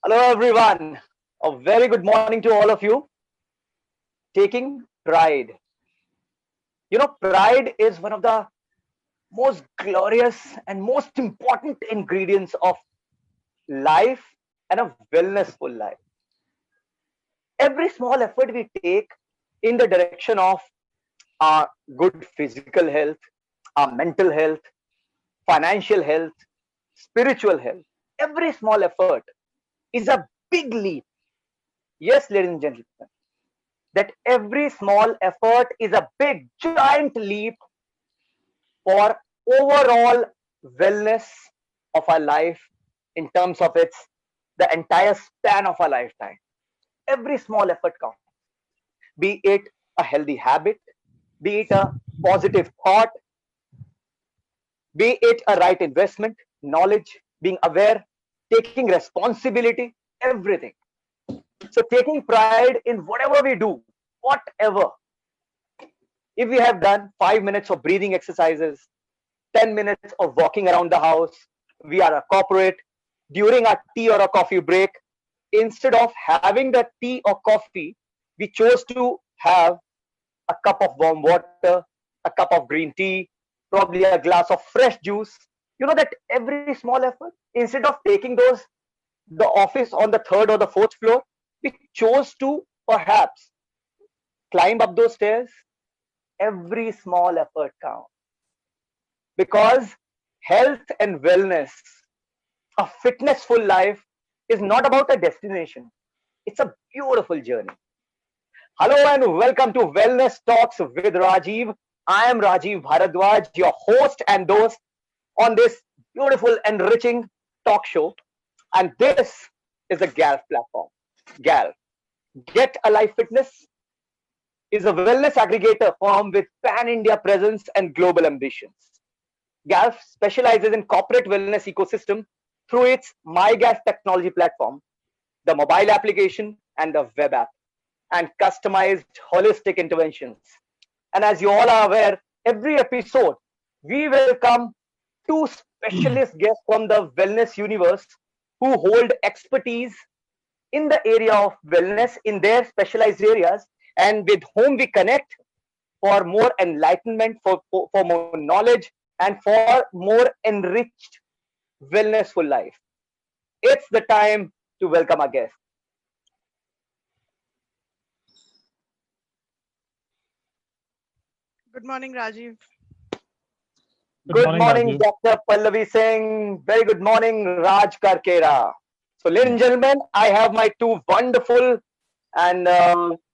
Hello, everyone. A very good morning to all of you. Taking pride. Pride is one of the most glorious and most important ingredients of life and a wellnessful life. Every small effort we take in the direction of our good physical health, our mental health, financial health, spiritual health, every small effort is a big leap. Yes, ladies and gentlemen, that every small effort is a big, giant leap for overall wellness of our life in terms of the entire span of our lifetime. Every small effort counts, be it a healthy habit, be it a positive thought, be it a right investment, knowledge, being aware, taking responsibility, everything. So taking pride in whatever we do, whatever. If we have done 5 minutes of breathing exercises, 10 minutes of walking around the house, we are a corporate, during a tea or a coffee break, instead of having the tea or coffee, we chose to have a cup of warm water, a cup of green tea, probably a glass of fresh juice. You know that every small effort, instead of taking the office on the third or the fourth floor, we chose to perhaps climb up those stairs. Every small effort counts, because health and wellness, a fitnessful life, is not about a destination. It's a beautiful journey. Hello and welcome to Wellness Talks with Rajiv. I am Rajiv Bharadwaj, your host and host on this beautiful, enriching talk show. And this is the GALF platform. GALF, Get Alive Fitness, is a wellness aggregator firm with pan-India presence and global ambitions. GALF specializes in corporate wellness ecosystem through its MyGALF technology platform, the mobile application and the web app, and customized holistic interventions. And as you all are aware, every episode we welcome two specialist guests from the wellness universe who hold expertise in the area of wellness in their specialized areas, and with whom we connect for more enlightenment, for more knowledge, and for more enriched wellnessful life. It's the time to welcome our guest. Good morning, Rajiv. Good morning, morning, Rajiv. Dr. Pallavi Singh. Very good morning, Raj Karkera. So, ladies and gentlemen, I have my two wonderful and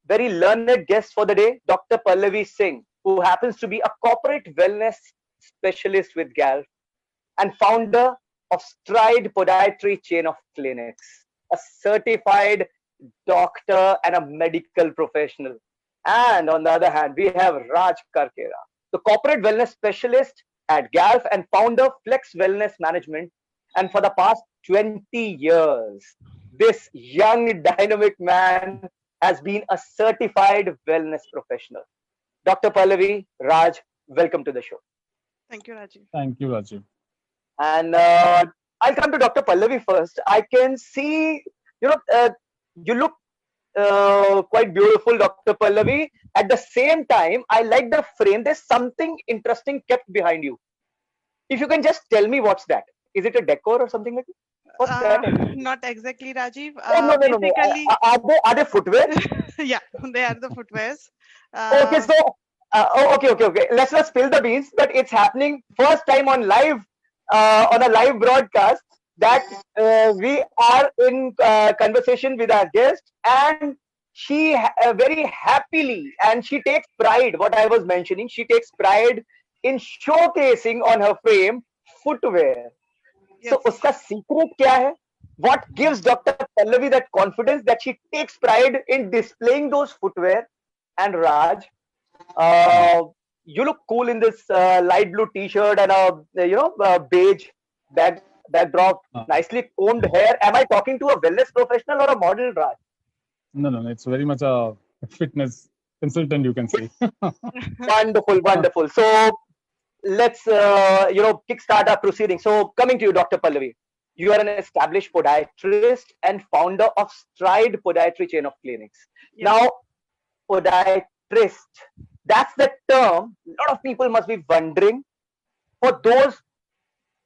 very learned guests for the day, Dr. Pallavi Singh, who happens to be a corporate wellness specialist with GALF and founder of Stride Podiatry chain of clinics, a certified doctor and a medical professional. And on the other hand, we have Raj Karkera, the corporate wellness specialist at GALF and founder Flex Wellness Management. And for the past 20 years, this young dynamic man has been a certified wellness professional. Dr. Pallavi, Raj, welcome to the show. Thank you, Rajiv. Thank you, Rajiv. And I'll come to Dr. Pallavi first. I can see, you look quite beautiful, Dr. Pallavi. At the same time, I like the frame. There's something interesting kept behind you. If you can just tell me what's that. Is it a decor or something like that? What's that? Not exactly, Rajiv. Oh, no. Basically, Are they footwear? yeah, they are the footwears. Okay, so okay. Let's not spill the beans, but it's happening first time on a live broadcast that we are in conversation with our guest, and she very happily, and she takes pride. What I was mentioning, she takes pride in showcasing on her frame footwear. Yes. So, uska secret kya hai? What gives Dr. Pallavi that confidence that she takes pride in displaying those footwear? And Raj, uh, you look cool in this light blue T-shirt and a beige backdrop, Uh, nicely combed hair. Am I talking to a wellness professional or a model, Raj? no, it's very much a fitness consultant, you can say. Wonderful. So let's kickstart our proceedings. So coming to you, Dr. Pallavi, you are an established podiatrist and founder of Stride Podiatry chain of clinics. Yeah. Now, podiatrist, that's the term. A lot of people must be wondering. For those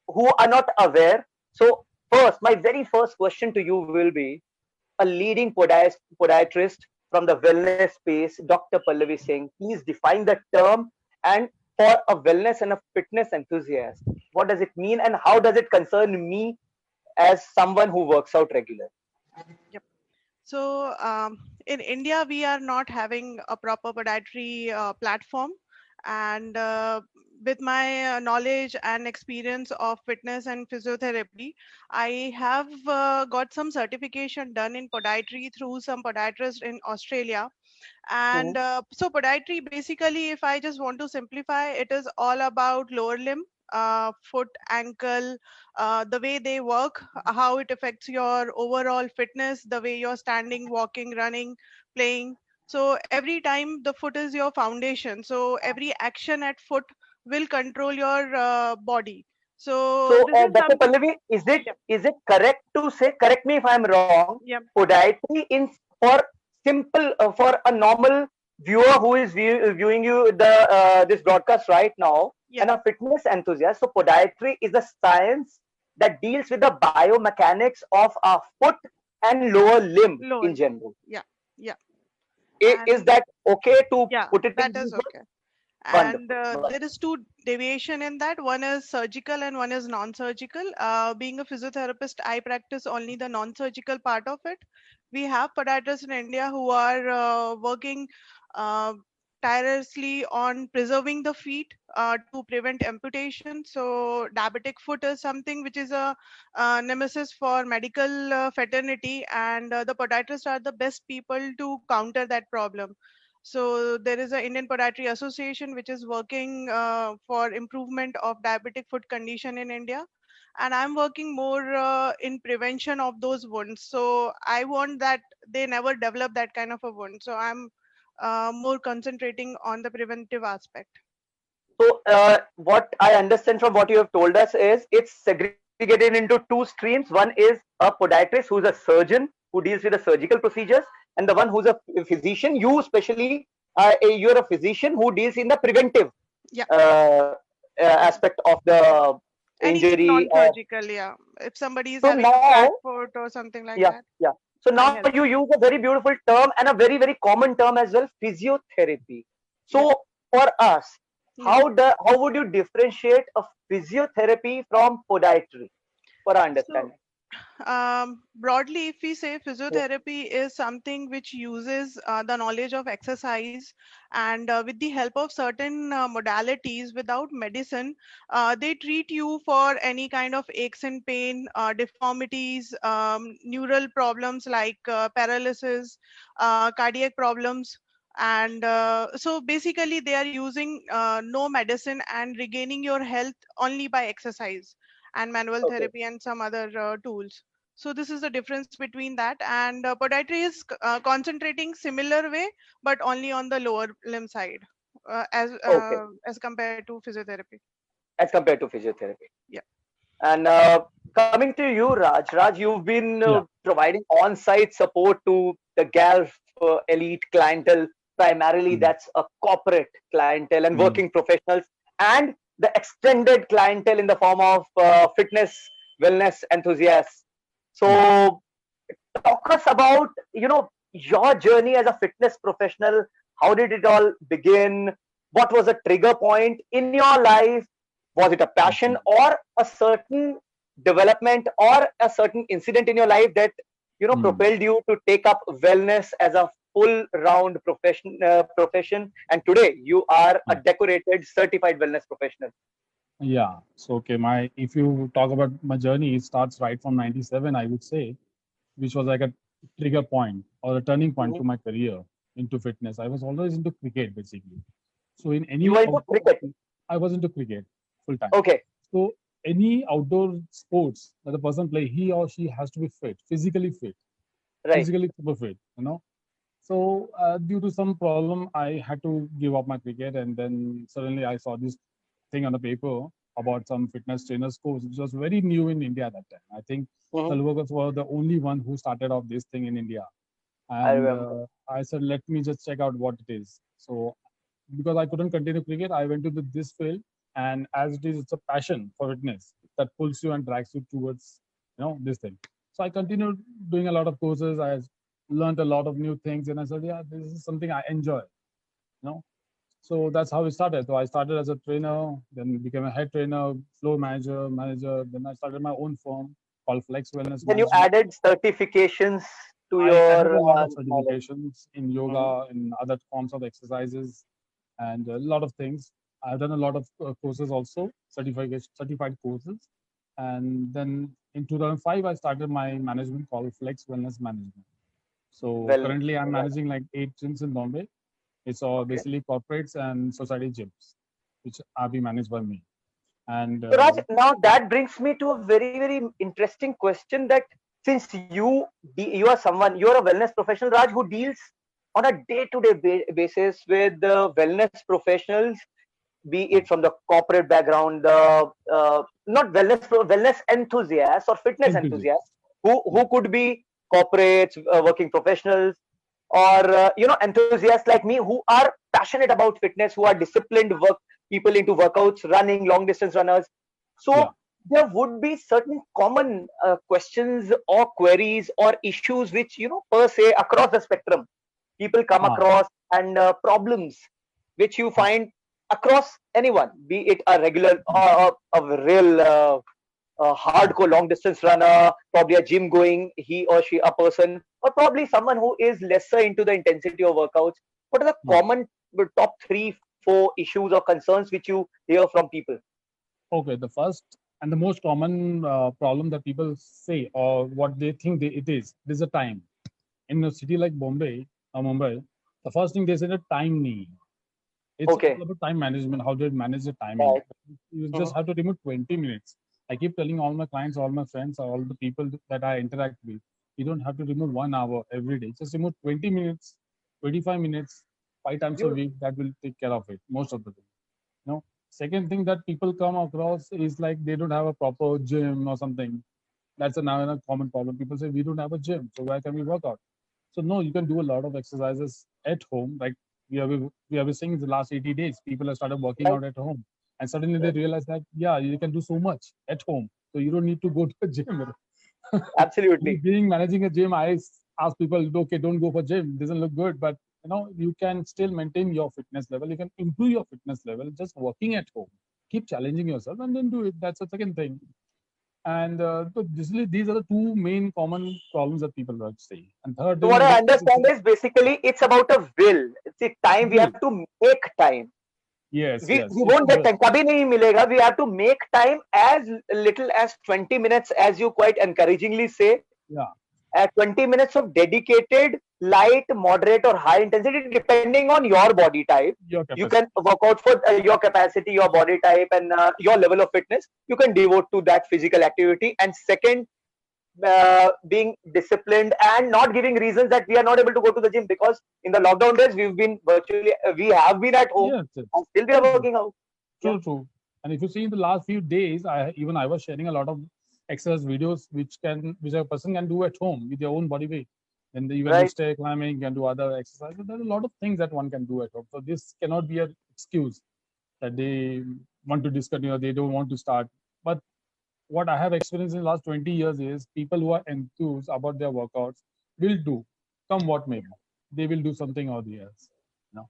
who are not aware, so first, my very first question to you will be: a leading podiatrist from the wellness space, Dr. Pallavi Singh, please define the term, and for a wellness and a fitness enthusiast, what does it mean and how does it concern me as someone who works out regularly? Yep. So in India, we are not having a proper podiatry platform, and with my knowledge and experience of fitness and physiotherapy, I have got some certification done in podiatry through some podiatrists in Australia. And so podiatry, basically, if I just want to simplify, it is all about lower limb, foot, ankle, the way they work, how it affects your overall fitness, the way you're standing, walking, running, playing. So every time the foot is your foundation. So every action at foot will control your body. So So, this is Dr. something. Pallavi, Yep, is it correct to say? Correct me if I'm wrong. yep, Podiatry in for simple for a normal viewer who is viewing you this broadcast right now, yep. and a fitness enthusiast. So, podiatry is a science that deals with the biomechanics of our foot and lower limb Lower in limb. general. Yeah, yeah. Is And that okay to yeah, put it in that these is words? okay. And Wonderful. there is two deviation in that. One is surgical and one is non-surgical. Being a physiotherapist, I practice only the non-surgical part of it. We have podiatrists in India who are working uh, tirelessly on preserving the feet to prevent amputation. So diabetic foot is something which is a nemesis for medical fraternity, and the podiatrists are the best people to counter that problem. So there is a Indian Podiatry Association which is working for improvement of diabetic foot condition in India, and I'm working more in prevention of those wounds. So I want that they never develop that kind of a wound. So I'm more concentrating on the preventive aspect. So, what I understand from what you have told us is it's segregated into two streams. One is a podiatrist who's a surgeon who deals with the surgical procedures, and the one who's a physician. You, especially, you're a physician who deals in the preventive Yeah, uh, aspect of the anything injury. non-surgical. Yeah, if somebody is So having a flat now, foot or something like yeah, that, yeah. So I now help. you use a very beautiful term and a very, very common term as well, physiotherapy. Yeah. So for us, Mhm. how would you differentiate a physiotherapy from podiatry for our So understanding? broadly, if we say Yeah. physiotherapy is something which uses the knowledge of exercise, and with the help of certain modalities without medicine, they treat you for any kind of aches and pain, deformities, neural problems like paralysis, cardiac problems. And so basically, they are using no medicine and regaining your health only by exercise and manual Okay. therapy and some other tools. So this is the difference between that, and podiatry is concentrating similar way, but only on the lower limb side, Okay. as compared to physiotherapy. As compared to physiotherapy. Yeah. And coming to you, Raj. Raj, you've been Yeah. providing on-site support to the Gulf elite clientele. Primarily, Mm. that's a corporate clientele and Mm. working professionals, and the extended clientele in the form of fitness, wellness enthusiasts. Yeah. So, talk us about your journey as a fitness professional. How did it all begin? What was a trigger point in your life? Was it a passion Okay. or a certain development or a certain incident in your life that Mm. propelled you to take up wellness as a full round profession, and today you are a Yeah. decorated certified wellness professional? Yeah. So okay, my if you talk about my journey, it starts right from '97, I would say, which was like a trigger point or a turning point Mhm. to my career into fitness. I was always into cricket, basically. So in You any were into outdoor, cricket. I was into cricket full time. Okay. So any outdoor sports that the person play, he or she has to be fit, Right. physically super fit, you know. So due to some problem, I had to give up my cricket, and then suddenly I saw this thing on the paper about some fitness trainers course, which was very new in India at that time. I think Mhm. Salvokers were the only one who started off this thing in India. I And remember. I said, let me just check out what it is. So because I couldn't continue cricket, I went to this field. And as it is, it's a passion for fitness that pulls you and drags you towards, this thing. So I continued doing a lot of courses. I learned a lot of new things, and I said, yeah, this is something I enjoy. So that's how it started. So I started as a trainer, then became a head trainer, floor manager. Then I started my own firm called Flex Wellness Then you Management. added certifications to I added a lot your of knowledge. certifications in yoga, in other forms of exercises, and a lot of things. I've done a lot of courses also, certified courses. And then in 2005, I started my management called Flex Wellness Management. So Well, currently, I'm well, managing like 8 gyms in Bombay. It's all okay. basically corporates and society gyms, which are being managed by me. And So Raj, now that brings me to a very, very interesting question that since you are someone, you're a wellness professional, Raj, who deals on a day-to-day basis with the wellness professionals, be it from the corporate background, the not wellness enthusiasts or fitness enthusiast, enthusiasts, yeah, who could be corporates, working professionals, or enthusiasts like me who are passionate about fitness, who are disciplined work people into workouts, running, long distance runners. yeah, So there would be certain common questions or queries or issues which per se across the spectrum people come ah, across, and problems which you ah, find across anyone, be it a regular or a real ah, hardcore long distance runner, probably a gym going he or she a person, or probably someone who is lesser into the intensity of workouts. What are the yeah. common top 3 4 issues or concerns which you hear from people? Okay, the first and the most common problem that people say or what they think it is, there's a time. In a city like Bombay or Mumbai, the first thing they say is time need. It's all Okay. about time management. How do you manage the timing? Right. You just Mhm. have to remove 20 minutes. I keep telling all my clients, all my friends, all the people that I interact with, you don't have to remove 1 hour every day. Just remove 20 minutes, 25 minutes, 5 times a Beautiful. week. That will take care of it most of the time. Second thing that people come across is like they don't have a proper gym or something. That's another common problem. People say we don't have a gym, so where can we work out? So no, you can do a lot of exercises at home. Like we have been seeing in the last 80 days, people have started working Right. out at home, and suddenly they Right. realize that yeah, you can do so much at home, so you don't need to go to a gym. Me Absolutely. being managing a gym, I ask people, okay, don't go for gym. It doesn't look good, but you can still maintain your fitness level. You can improve your fitness level just working at home. Keep challenging yourself and then do it. That's the second thing. And so these are the two main common problems that people would say. And third So thing what is I that understand is basically it's about a will. It's the time we will. have to make time. Yes, yes. We It's a won't get will. time. Kabhi nahi milega. We have to make time as little as 20 minutes, as you quite encouragingly say. Yeah, 20 minutes of dedicated, light, moderate, or high intensity, depending on your body type. your You can capacity. work out for your capacity, your body type, and your level of fitness. You can devote to that physical activity. And second, being disciplined and not giving reasons that we are not able to go to the gym, because in the lockdown days we have been at home Yes, yes. and still we are True, true. working out. Yeah. True, true. And if you see in the last few days, I was sharing a lot of exercise videos which a person can do at home with their own body weight. And you can do Right. stair climbing, you can do other exercises. There are a lot of things that one can do at home. So this cannot be an excuse that they want to discontinue or they don't want to start. But what I have experienced in the last 20 years is people who are enthused about their workouts will do, come what may be. They will do something or the else. You know,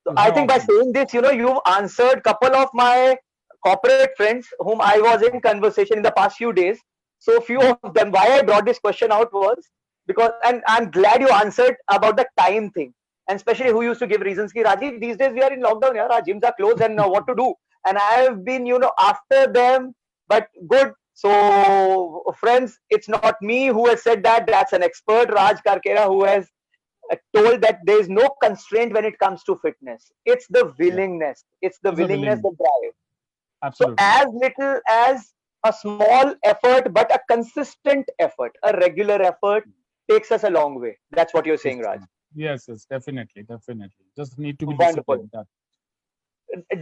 So it's I my think by option. saying this, you've answered couple of my corporate friends whom I was in conversation in the past few days. So few Yeah. of them, why I brought this question out was because, and I'm glad you answered about the time thing, and especially who used to give reasons. Ki Rajiv, these days we are in lockdown, yeah, our gyms are closed, and what to do? And I have been, after them, but good. So friends, it's not me who has said that. That's an expert, Raj Karkera, who has told that there is no constraint when it comes to fitness. It's the Yeah. willingness. It's the It's a willingness, willing. the drive. So Absolutely. as little as a small effort, but a consistent effort, a regular effort takes us a long way. That's what you're saying, Yes, Raj. yes, yes, definitely, definitely. Just need to be Wonderful. disciplined. That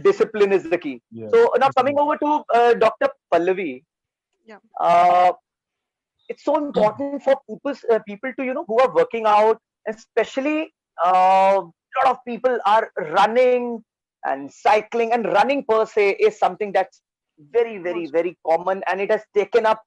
discipline is the key. Yes. So now coming Absolutely. over to Dr. Pallavi, Yeah. uh, it's so important for people to who are working out, especially a lot of people are running and cycling, and running per se is something that's very very Most. very common, and it has taken up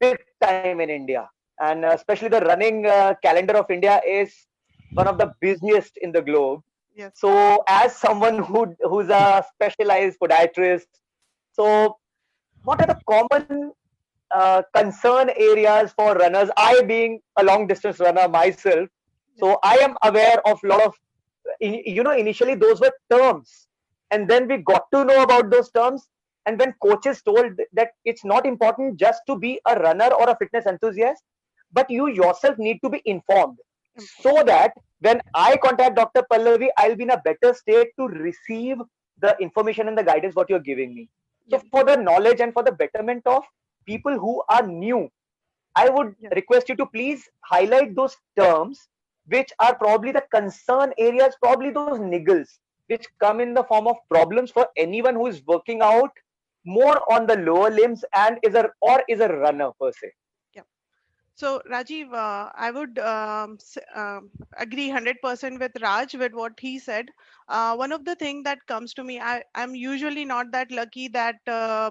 big time in India, and especially the running calendar of India is one of the busiest in the globe. Yes. So as someone who's a specialized podiatrist, so what are the common concern areas for runners? I being a long distance runner myself, Yeah. so I am aware of a lot of, initially those were terms, and then we got to know about those terms. And when coaches told that it's not important just to be a runner or a fitness enthusiast, but you yourself need to be informed, so that when I contact Dr. Pallavi, I'll be in a better state to receive the information and the guidance what you're giving me. So Yeah. for the knowledge and for the betterment of people who are new, I would Yeah. request you to please highlight those terms which are probably the concern areas, probably those niggles which come in the form of problems for anyone who is working out more on the lower limbs and is a runner per se. Yeah. So Rajiv, I would agree 100% with Raj with what he said. One of the thing that comes to me, I'm usually not that lucky that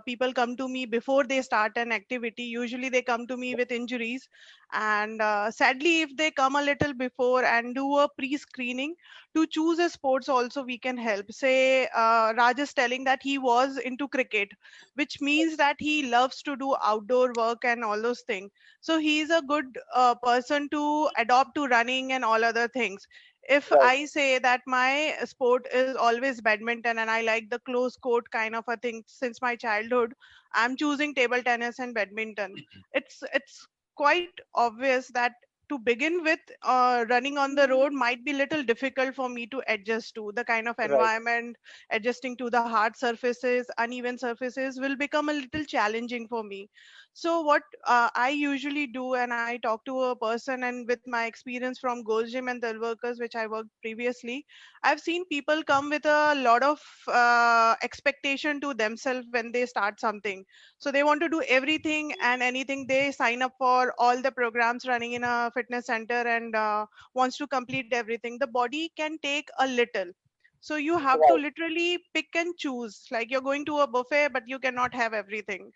people come to me before they start an activity. Usually they come to me with injuries, and sadly, if they come a little before and do a pre-screening to choose a sports, also we can help. Say Raj is telling that he was into cricket, which means that he loves to do outdoor work and all those things, so he's a good person to adopt to running and all other things. If Right, I say that my sport is always badminton and I like the close court kind of a thing since my childhood, I'm choosing table tennis and badminton. It's quite obvious that to begin with, running on the road might be little difficult for me to adjust to the kind of right, environment. Adjusting to the hard surfaces, uneven surfaces will become a little challenging for me. So what I usually do, and I talk to a person, and with my experience from Gold Gym and the workers, which I worked previously, I've seen people come with a lot of expectation to themselves when they start something. So they want to do everything and anything. They sign up for all the programs running in a fitness center and wants to complete everything. The body can take a little. So you have to right. literally pick and choose. Like you're going to a buffet, but you cannot have everything.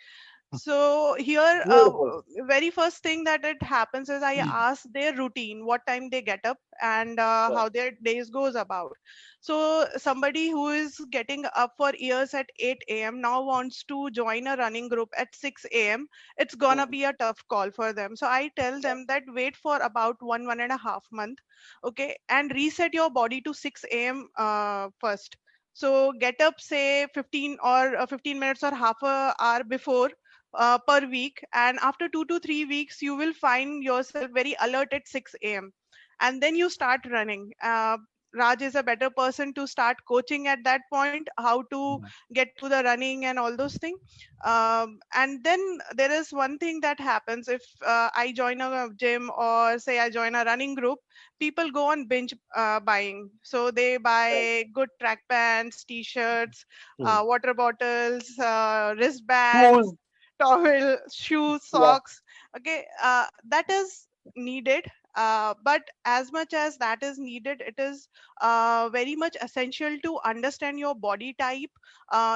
So here, Beautiful. very first thing that it happens is I ask their routine, what time they get up, and Right. how their days goes about. So somebody who is getting up for years at 8 a.m. now wants to join a running group at 6 a.m. It's gonna Mhm. be a tough call for them. So I tell them that wait for about 1.5 month, okay, and reset your body to 6 a.m. First. So get up, say 15 or 15 minutes or half a hour before per week, and after 2 to 3 weeks you will find yourself very alert at 6 a.m. and then you start running. Raj is a better person to start coaching at that point, how to Mhm. get to the running and all those things. And then there is one thing that happens if I join a gym or say I join a running group. People go on binge buying, so they Right. buy good track pants, t-shirts, Hmm. water bottles, wristbands, Shoes. towel, shoes, Yeah. socks. Okay, that is needed. But as much as that is needed, it is very much essential to understand your body type,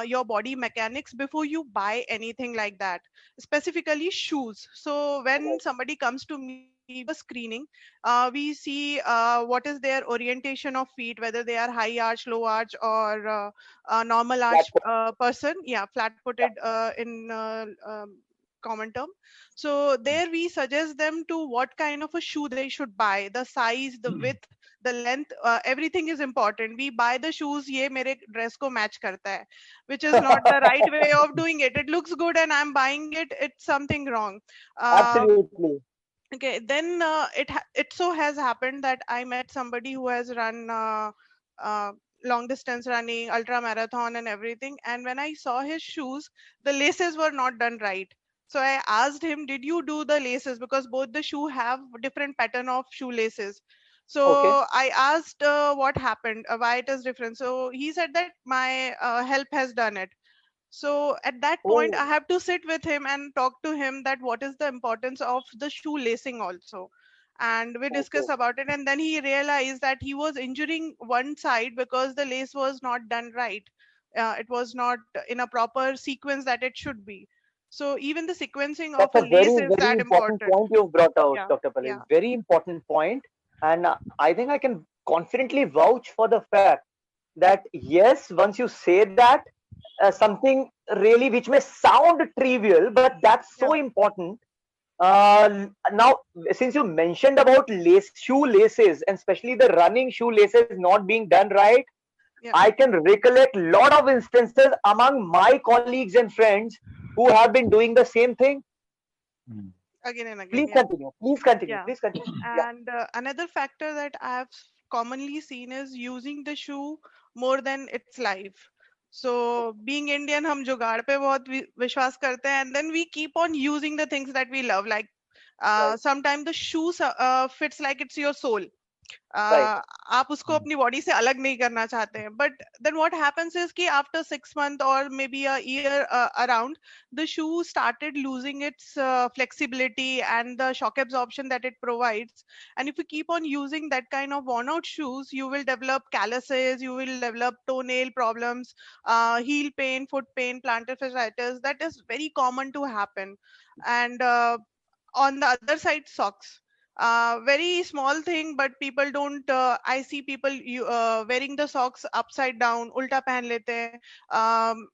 your body mechanics before you buy anything like that. Specifically shoes. So when Right. somebody comes to me, we do a screening. We see what is their orientation of feet, whether they are high arch, low arch, or a normal Flat arch foot. person. Yeah, flat footed in common term. So there we suggest them to what kind of a shoe they should buy, the size, the width, the length, everything is important. We buy the shoes ye mere dress ko match karta hai, which is not the right way of doing it. It looks good and I'm buying it, it's something wrong. uh, Absolutely. okay, then it so has happened that I met somebody who has run uh, long distance running, ultra marathon and everything, and when I saw his shoes, the laces were not done right. So I asked him, did you do the laces, because both the shoe have different pattern of shoelaces. So Okay. I asked what happened, why it is different. So he said that my help has done it. So at that point, I Oh, have to sit with him and talk to him that what is the importance of the shoe lacing also. And we discuss okay. about it. And then he realized that he was injuring one side because the lace was not done right. It was not in a proper sequence that it should be. So even the sequencing of That's a a lace very, is very that important important. point you've brought out, Yeah. Dr. Pallavi. Yeah. Very important point. And I think I can confidently vouch for the fact that yes, once you say that, something really which may sound trivial, but that's so Yeah. important. Now, since you mentioned about shoe laces, and especially the running shoe laces not being done right, Yeah. I can recollect lot of instances among my colleagues and friends who have been doing the same thing. Mm. Again and again. Please Yeah. continue. Please continue. Yeah. Please continue. Yeah. And another factor that I've commonly seen is using the shoe more than its life. So being Indian, हम जुगाड़ पे बहुत विश्वास करते हैं, and then we keep on using the things that we love. Like Right. sometimes the shoe fits like it's your soul. Right. आप उसको Mm. अपनी बॉडी से अलग नहीं करना चाहते हैं, but then what happens is कि आफ्टर 6 months और maybe a year around, the shoe started losing its flexibility and the shock absorption that it provides. And if you keep on using that kind of worn out shoes, you will develop calluses, you will develop toenail problems, heel pain, foot pain, plantar fasciitis. That is very common to happen. And on the other side, socks, very small thing, but people don't I see people wearing the socks upside down, ulta pehan lete hain,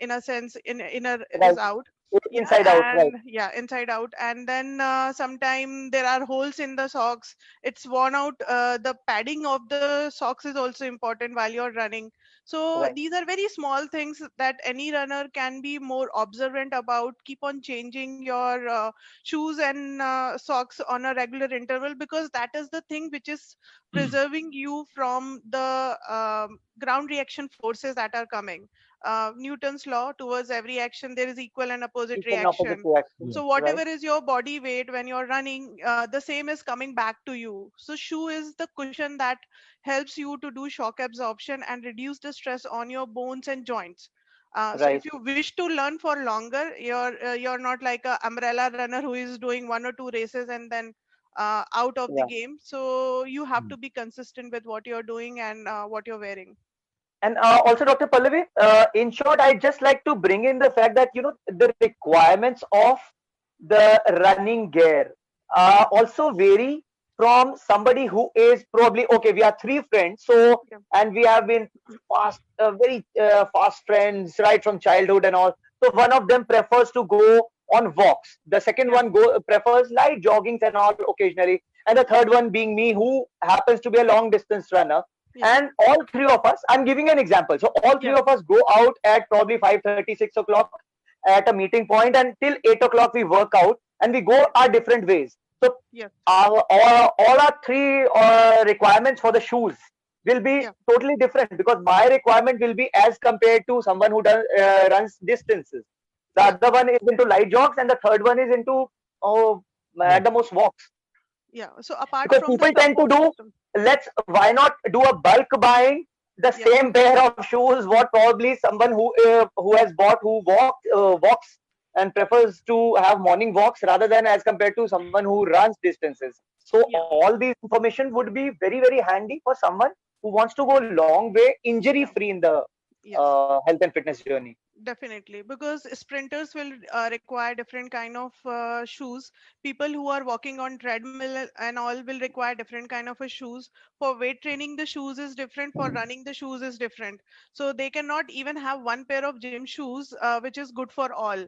in a sense, inner Right. is out. Yeah. Inside out. Right. And yeah, inside out. And then sometime there are holes in the socks, it's worn out. The padding of the socks is also important while you're running. So Right. these are very small things that any runner can be more observant about. Keep on changing your shoes and socks on a regular interval, because that is the thing which is preserving you from the ground reaction forces that are coming. Newton's law, towards every action there is equal and opposite Equal and opposite reaction. reaction. So Yes. Right. whatever is your body weight when you're running, the same is coming back to you. So shoe is the cushion that helps you to do shock absorption and reduce the stress on your bones and joints. So if Right. you wish to learn for longer, you're not like a umbrella runner who is doing one or two races and then out of the Yeah. game. So you have Mm. to be consistent with what you're doing and what you're wearing. And also, Dr. Pallavi, in short, I'd just like to bring in the fact that, the requirements of the running gear also vary from somebody who is probably, okay, we are three friends, so, Yeah. and we have been very fast friends right from childhood and all. So one of them prefers to go on walks. The second Yeah. one prefers light joggings and all occasionally. And the third one being me, who happens to be a long distance runner. Yeah. And all three of us, I'm giving an example, so all three Yeah. of us go out at probably 5:30, 6 o'clock at a meeting point, and till 8 o'clock we work out, and we go our different ways. So Yeah. all our three requirements for the shoes will be Yeah. totally different, because my requirement will be as compared to someone who runs distances. The Yeah. other one is into light jogs, and the third one is into, oh, at the Walks. most, walks. Yeah. So apart Because from the people tend to support do, system. why not do a bulk buying the Yeah. same pair of shoes what probably someone who has bought, who walks and prefers to have morning walks, rather than as compared to someone who runs distances. So Yeah. all these information would be very, very handy for someone who wants to go long way injury Yeah. free in the Yes. health and fitness journey. Definitely, because sprinters will require different kind of shoes. People who are walking on treadmill and all will require different kind of a shoes. For weight training, the shoes is different. For running, the shoes is different. So they cannot even have one pair of gym shoes, which is good for all,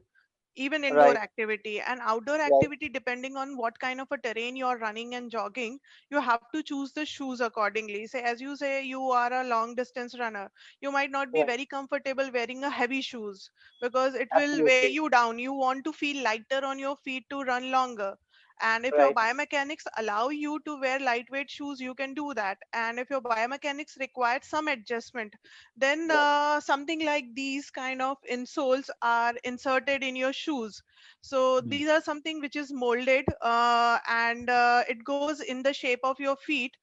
even indoor Right. activity and outdoor Right. activity. Depending on what kind of a terrain you're running and jogging, you have to choose the shoes accordingly. Say, as you say, you are a long distance runner, you might not be Right. very comfortable wearing a heavy shoes, because it will weigh Absolutely. you down. You want to feel lighter on your feet to run longer. And if your Right. biomechanics allow you to wear lightweight shoes, you can do that. And if your biomechanics require some adjustment, then Right. something like these kind of insoles are inserted in your shoes. So Mm. these are something which is molded, and it goes in the shape of your feet.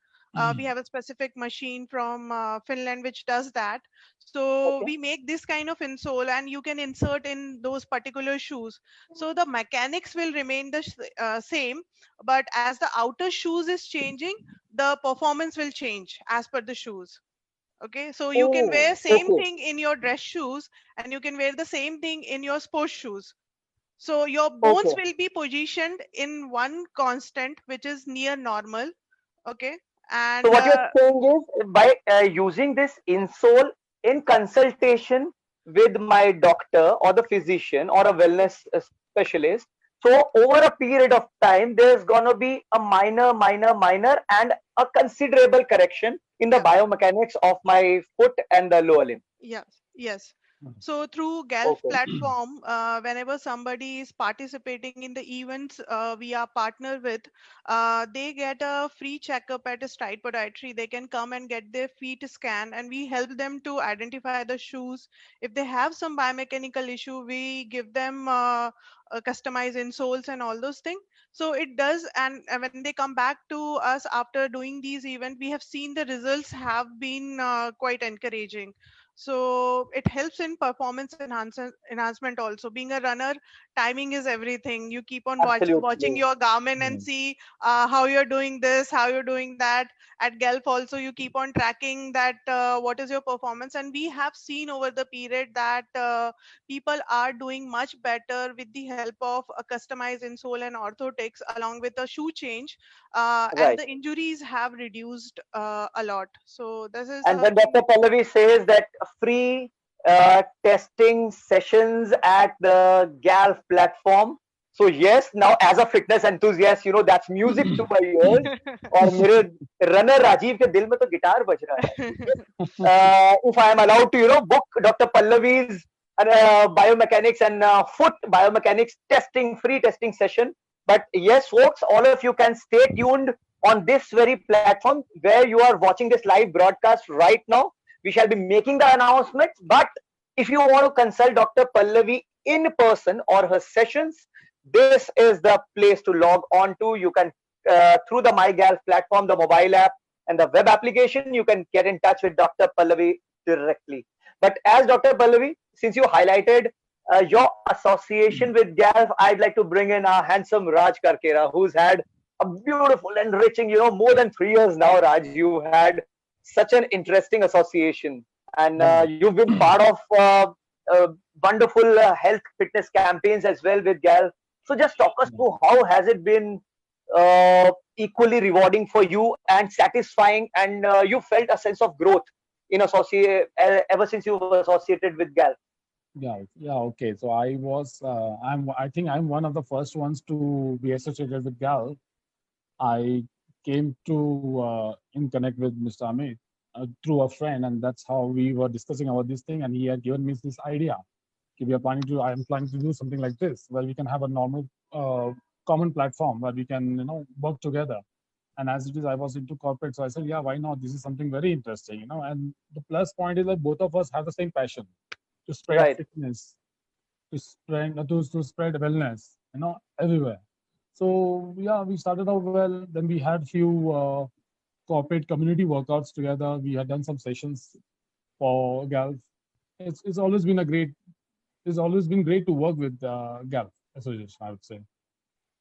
We have a specific machine from Finland which does that. So Okay. we make this kind of insole, and you can insert in those particular shoes. So the mechanics will remain the same, but as the outer shoes is changing, the performance will change as per the shoes. Okay, so you can wear Oh, same okay. thing in your dress shoes, and you can wear the same thing in your sports shoes. So your bones Okay. will be positioned in one constant, which is near normal. Okay, So and what you're saying is by using this insole in consultation with my doctor or the physician or a wellness specialist, so over a period of time, there's gonna be a minor, and a considerable correction in the yeah. biomechanics of my foot and the lower limb. Yes, yes. Mm. So through Galf Okay. platform, whenever somebody is participating in the events we are partner with, they get a free checkup at a Stride Podiatry. They can come and get their feet scanned, and we help them to identify the shoes. If they have some biomechanical issue, we give them customized insoles and all those things. So it does, and when they come back to us after doing these events, we have seen the results have been quite encouraging. So it helps in performance enhancement also. Being a runner, timing is everything. You keep on watching Absolutely. your Garmin and Yeah. see how you're doing this, how you're doing that. At Gelf also, you keep on tracking that what is your performance. And we have seen over the period that people are doing much better with the help of a customized insole and orthotics along with a shoe change, and Right. the injuries have reduced a lot. So this is And a when Dr. Pallavi says that free testing sessions at the GALF platform, so yes, now as a fitness enthusiast, that's music to my ears. और मेरे runner Rajiv के दिल में तो guitar बज रहा है. If I am allowed to, book Dr. Pallavi's biomechanics and foot biomechanics free testing session. But yes, folks, all of you can stay tuned on this very platform where you are watching this live broadcast right now. We shall be making the announcements. But if you want to consult Dr. Pallavi in person or her sessions, this is the place to log on to. You can, through the MyGalf platform, the mobile app, and the web application, you can get in touch with Dr. Pallavi directly. But as Dr. Pallavi, since you highlighted your association with GALF, I'd like to bring in our handsome Raj Karkera, who's had a beautiful, enriching, more than 3 years now, Raj. You had such an interesting association, and Yeah. you've been part of wonderful health fitness campaigns as well with GALF. So just talk us through how has it been equally rewarding for you and satisfying, and you felt a sense of growth in ever since you were associated with GALF. Yeah, okay. So I think I'm one of the first ones to be associated with GAL. I came to in connect with Mr. Amit through a friend, and that's how we were discussing about this thing. And he had given me this idea. I am planning to do something like this, where we can have a normal, common platform where we can, work together. And as it is, I was into corporate, so I said, yeah, why not? This is something very interesting, And the plus point is that both of us have the same passion to spread Right. fitness, to spread wellness, everywhere. So yeah, we started out well. Then we had few corporate community workouts together. We had done some sessions for GALF. It's always been great to work with GALF Association, I would say.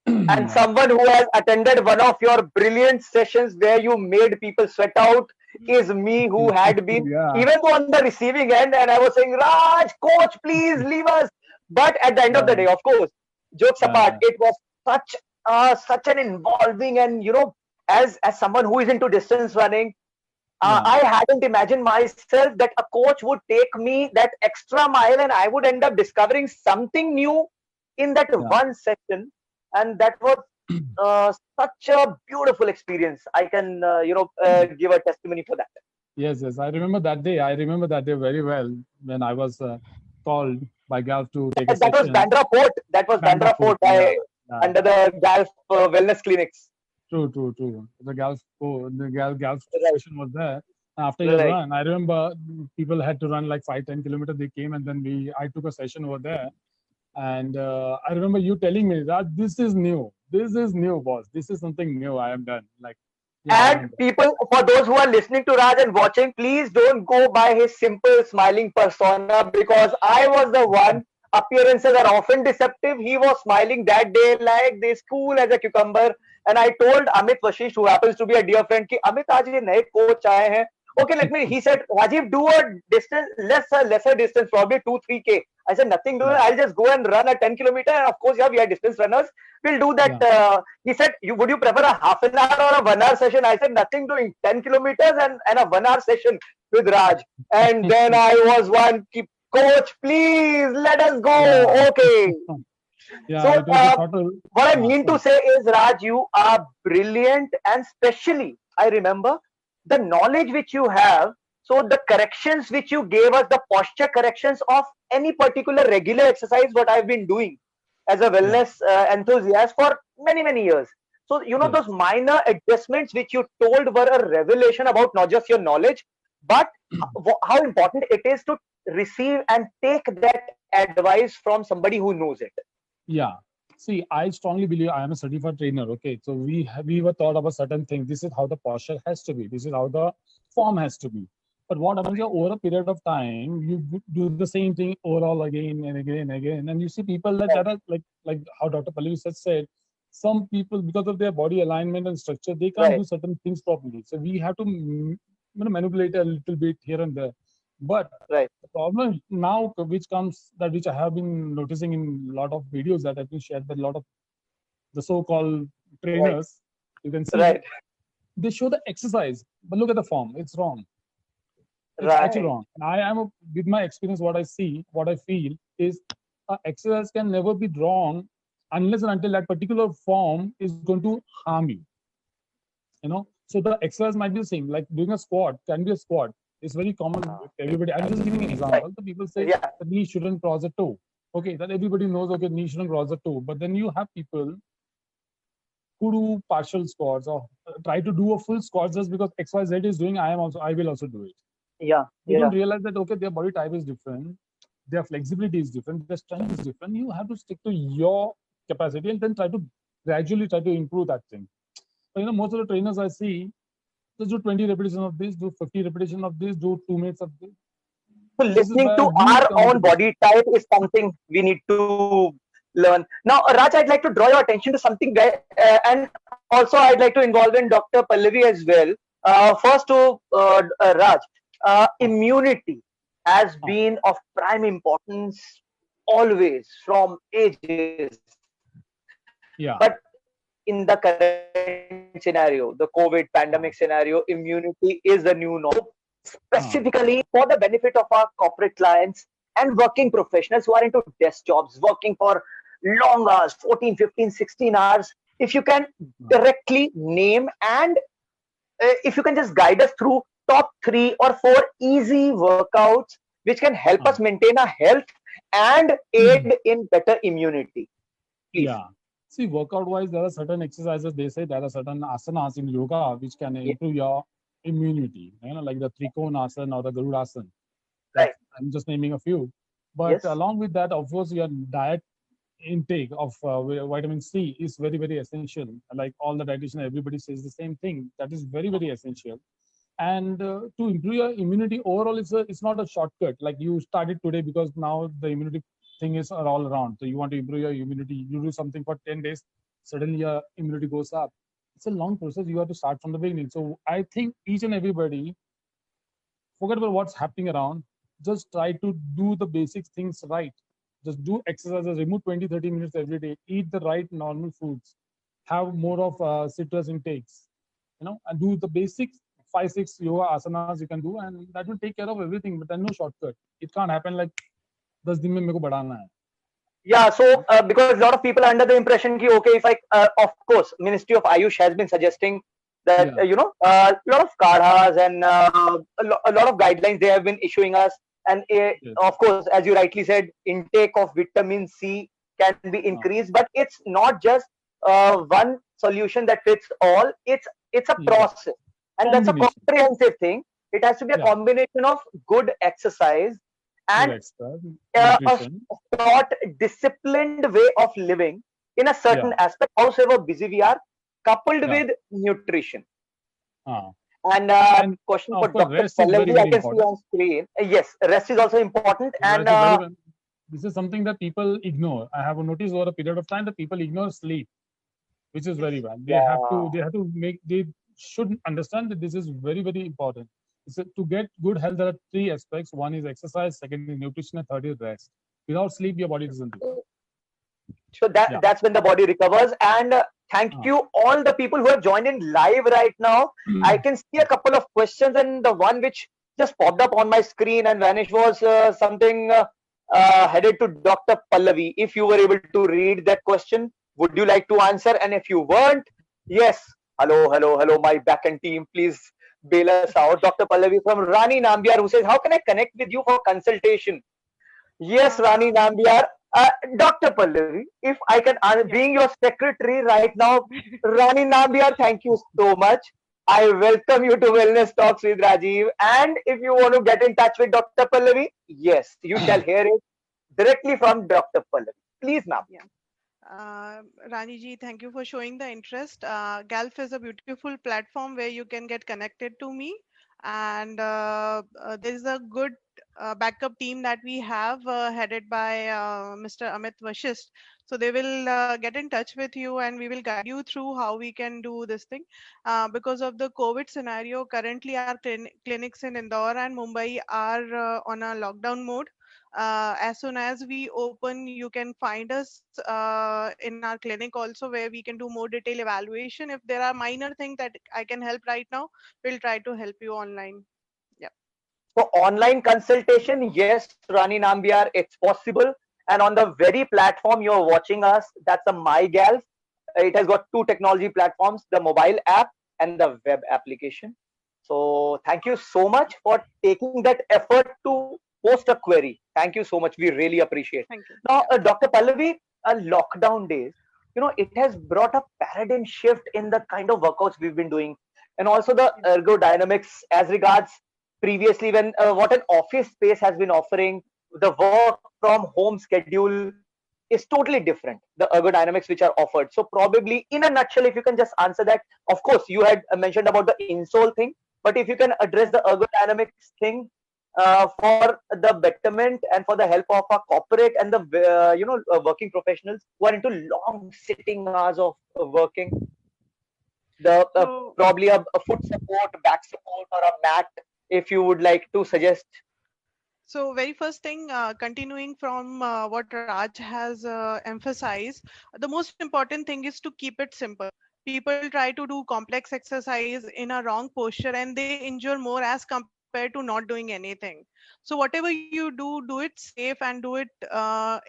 And someone who has attended one of your brilliant sessions where you made people sweat out is me, who had been Yeah. even though on the receiving end, and I was saying, Raj, coach, please leave us. But at the end of the day, of course, jokes apart, it was such an involving, and as someone who is into distance running, I hadn't imagined myself that a coach would take me that extra mile and I would end up discovering something new in that one session. And that was such a beautiful experience. I can, give a testimony for that. Yes, I remember that day. I remember that day very well when I was called by GALF to take a That was session. Bandra Fort. That was Bandra Fort under the GALF wellness clinics. True. The GALF session was there. After your run, I remember people had to run like 5-10 kilometers. They came, and then I took a session over there. And I remember you telling me that this is new, boss. This is something new I have done. Like, Yeah, I And remember. people, for those who are listening to Raj and watching, please don't go by his simple smiling persona, because I was the one. Appearances are often deceptive. He was smiling that day like this, cool as a cucumber. And I told Amit Vashisht, who happens to be a dear friend, कि Amit आज ये नए coach आए हैं. Okay, let me. He said, Rajiv, do a distance, lesser distance, probably 2-3 k. I said nothing doing. Right. I'll just go and run a 10 kilometer. And of course, yeah, we are distance runners. We'll do that. Yeah. He said, would you prefer a half an hour or a 1 hour session? I said, nothing doing 10 kilometers and a 1 hour session with Raj. And then I was one, keep, coach, please let us go. Yeah. Okay. Yeah, So, it was a total. what I Yeah, mean to sorry. say is, Raj, you are brilliant, and especially, I remember the knowledge which you have. So, the corrections which you gave us, the posture corrections of any particular regular exercise, what I've been doing as a Yeah. wellness enthusiast for many years. So, Yes. those minor adjustments which you told were a revelation about not just your knowledge, but how important it is to receive and take that advice from somebody who knows it. Yeah. See, I strongly believe I am a certified trainer. Okay, so we were taught about certain things. This is how the posture has to be. This is how the form has to be. But what happens is over a period of time, you do the same thing overall again and again and again, and you see people that are like how Dr. Pallavi said. Some people, because of their body alignment and structure, they can't Right. do certain things properly. So we have to manipulate a little bit here and there. But Right. the problem now, which I have been noticing in a lot of videos that have been shared by a lot of the so-called trainers, you can see Right. they show the exercise, but look at the form. It's wrong. It's actually Right. wrong. And with my experience, what I see, what I feel is exercise can never be wrong unless and until that particular form is going to harm you. So the exercise might be the same. Like doing a squat can be a squat. It's very common with everybody. I'm just giving an example. So people say Yeah. the knee shouldn't cross the toe. Okay, that everybody knows. Okay, knee shouldn't cross the toe. But then you have people who do partial squats or try to do a full squat just because XYZ is doing. I will also do it. Yeah. They Yeah. don't realize that okay, their body type is different, their flexibility is different, their strength is different. You have to stick to your capacity and then gradually try to improve that thing. But most of the trainers I see just do 20 repetitions of this, do 50 repetitions of this, do 2 minutes of this. So This is listening where to huge our own competition. body type is something we need to learn. Now, Raj, I'd like to draw your attention to something, and also I'd like to involve in Dr. Pallavi as well. First to Raj, immunity has been of prime importance always from ages. Yeah. But in the current scenario, the COVID pandemic scenario, immunity is the new norm. Specifically for the benefit of our corporate clients and working professionals who are into desk jobs, working for long hours, 14, 15, 16 hours. If you can directly name and if you can just guide us through top 3 or 4 easy workouts which can help us maintain our health and aid in better immunity. Please. Yeah. See, workout wise, there are certain exercises. They say there are certain asanas in yoga which can improve your immunity. Like the Trikonasana or the Garudasana. Right. I'm just naming a few. But Yes. along with that, of course, your diet intake of vitamin C is very essential. Like all the dietitians, everybody says the same thing. That is very essential. And to improve your immunity overall, it's not a shortcut. Like you started today because now the immunity thing is all around. So you want to improve your immunity. You do something for 10 days, suddenly your immunity goes up. It's a long process. You have to start from the beginning. So I think each and everybody, forget about what's happening around. Just try to do the basic things right. Just do exercises, remove 20-30 minutes every day, eat the right normal foods, have more of citrus intakes, and do the basic 5-6 yoga asanas you can do, and that will take care of everything. But there's no shortcut. It can't happen like 10 दिन में मेरे को बढ़ाना है. Yeah, so because a lot of people are under the impression that okay, if of course, Ministry of Ayush has been suggesting that a lot of kadhas and a lot of guidelines they have been issuing us, and of course, as you rightly said, intake of vitamin C can be increased, but it's not just one solution that fits all. It's a process, and that's a comprehensive thing. It has to be a combination of good exercise and a short, disciplined way of living in a certain aspect, however busy we are, coupled with nutrition. Ah. And And question of for course, Dr. rest is very, Pallavi, I very can see important. on screen. Yes, rest is also important. And Rest is very, this is something that people ignore. I have noticed over a period of time that people ignore sleep, which is very bad. yeah, They should understand that this is very, very important. So to get good health, there are three aspects. One is exercise, second is nutrition, and third is rest. Without sleep, your body doesn't recover. so Yeah. that's when the body recovers. And thank Ah. you all the people who have joined in live right now. I can see a couple of questions, and the one which just popped up on my screen and vanished was something headed to Dr. Pallavi. If you were able to read that question, would you like to answer? And if you weren't, yes, hello, my back end team, please bail us out. Dr. Pallavi from Rani Nambiar, who says, how can I connect with you for consultation? Yes, Rani Uh, Nambiar. Dr. Pallavi, if I can, yeah. being your secretary right now, Rani Nambiar, thank you so much. I welcome you to Wellness Talks with Rajiv. And if you want to get in touch with Dr. Pallavi, yes, you shall hear it directly from Dr. Pallavi. Please, ma'am. Yeah. Rani ji, thank you for showing the interest. Galf is a beautiful platform where you can get connected to me, and there is a good backup team that we have headed by Mr. Amit Vashist. So they will get in touch with you, and we will guide you through how we can do this thing. Because of the COVID scenario, currently our clinics in Indore and Mumbai are on a lockdown mode. As soon as we open, you can find us in our clinic also, where we can do more detailed evaluation. If there are minor things that I can help right now, we'll try to help you online. Yeah. So online consultation, yes, Rani Nambiar, it's possible. And on the very platform you're watching us, that's a MyGalf. It has got two technology platforms, the mobile app and the web application. So thank you so much for taking that effort to post a query. Thank you so much. We really appreciate. Thank you. Now, Yeah. Dr. Pallavi, lockdown days, it has brought a paradigm shift in the kind of workouts we've been doing, and also the ergodynamics as regards previously when what an office space has been offering, the work from home schedule is totally different, the ergodynamics which are offered. So probably in a nutshell, if you can just answer that. Of course you had mentioned about the insole thing, but if you can address the ergodynamics thing for the betterment and for the help of our corporate and the working professionals who are into long sitting hours of working, the So, probably a foot support, back support, or a mat, if you would like to suggest. So very first thing, continuing from what Raj has emphasized, the most important thing is to keep it simple. People try to do complex exercise in a wrong posture and they injure more as compared to not doing anything. So whatever you do it safe and do it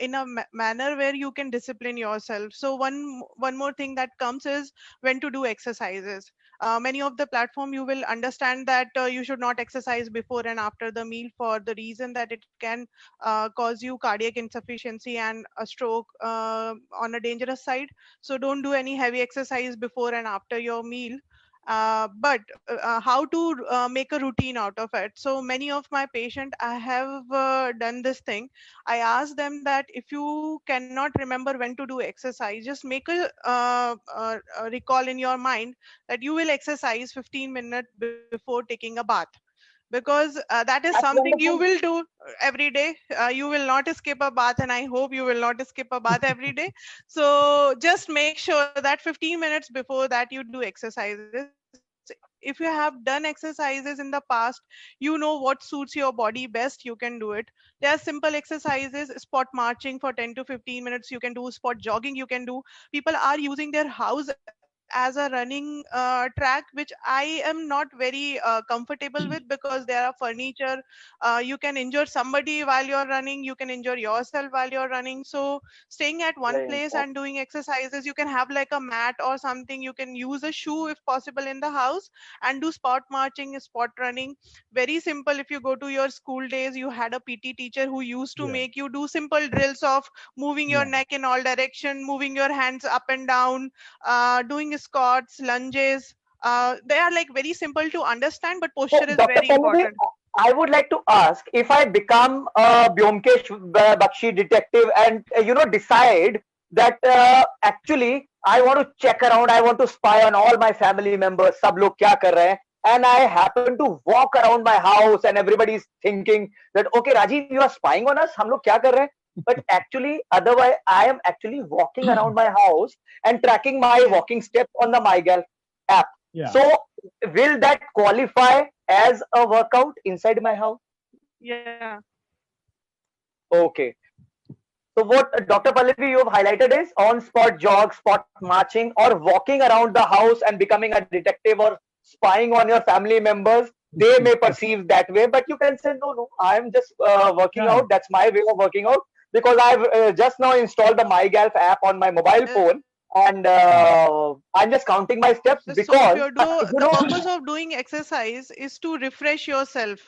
in a manner where you can discipline yourself. So one more thing that comes is when to do exercises. Many of the platform you will understand that you should not exercise before and after the meal for the reason that it can cause you cardiac insufficiency and a stroke on a dangerous side. So don't do any heavy exercise before and after your meal. But how to make a routine out of it? So many of my patient, I have done this thing. I ask them that if you cannot remember when to do exercise, just make a recall in your mind that you will exercise 15 minutes before taking a bath, because that is That's something you wonderful. will do every day. You will not skip a bath, and I hope you will not skip a bath every day. So just make sure that 15 minutes before that you do exercises. If you have done exercises in the past, you know what suits your body best, you can do it. There are simple exercises, spot marching for 10 to 15 minutes you can do, spot jogging you can do. People are using their house as a running track, which I am not very comfortable with, because there are furniture. You can injure somebody while you're running, you can injure yourself while you're running. So staying at one Very place and important. doing exercises, you can have like a mat or something, you can use a shoe if possible in the house and do spot marching, spot running. Very simple. If you go to your school days, you had a PT teacher who used to Yeah. make you do simple drills of moving your Yeah. neck in all direction, moving your hands up and down, doing squats, lunges. They are like very simple to understand, but So, posture is Dr. very Pallavi, important. I would like to ask, if I become a Byomkesh Bakshi detective and decide that actually I want to check around, I want to spy on all my family members, sab log kya kar rahe hain, and I happen to walk around my house and everybody's thinking that, okay, Rajiv, you are spying on us. हम लोग क्या कर रहे हैं? But actually, otherwise, I am actually walking around my house and tracking my Yeah. walking steps on the MyGal app. Yeah. So, will that qualify as a workout inside my house? Yeah. Okay. So what Dr. Pallavi you have highlighted is on-spot jog, spot marching, or walking around the house and becoming a detective or spying on your family members. They may perceive that way, but you can say, no, no, I'm just working Yeah. out. That's my way of working out because I've just now installed the MyGalf app on my mobile phone, and I'm just counting my steps So if because you do, the purpose of doing exercise is to refresh yourself.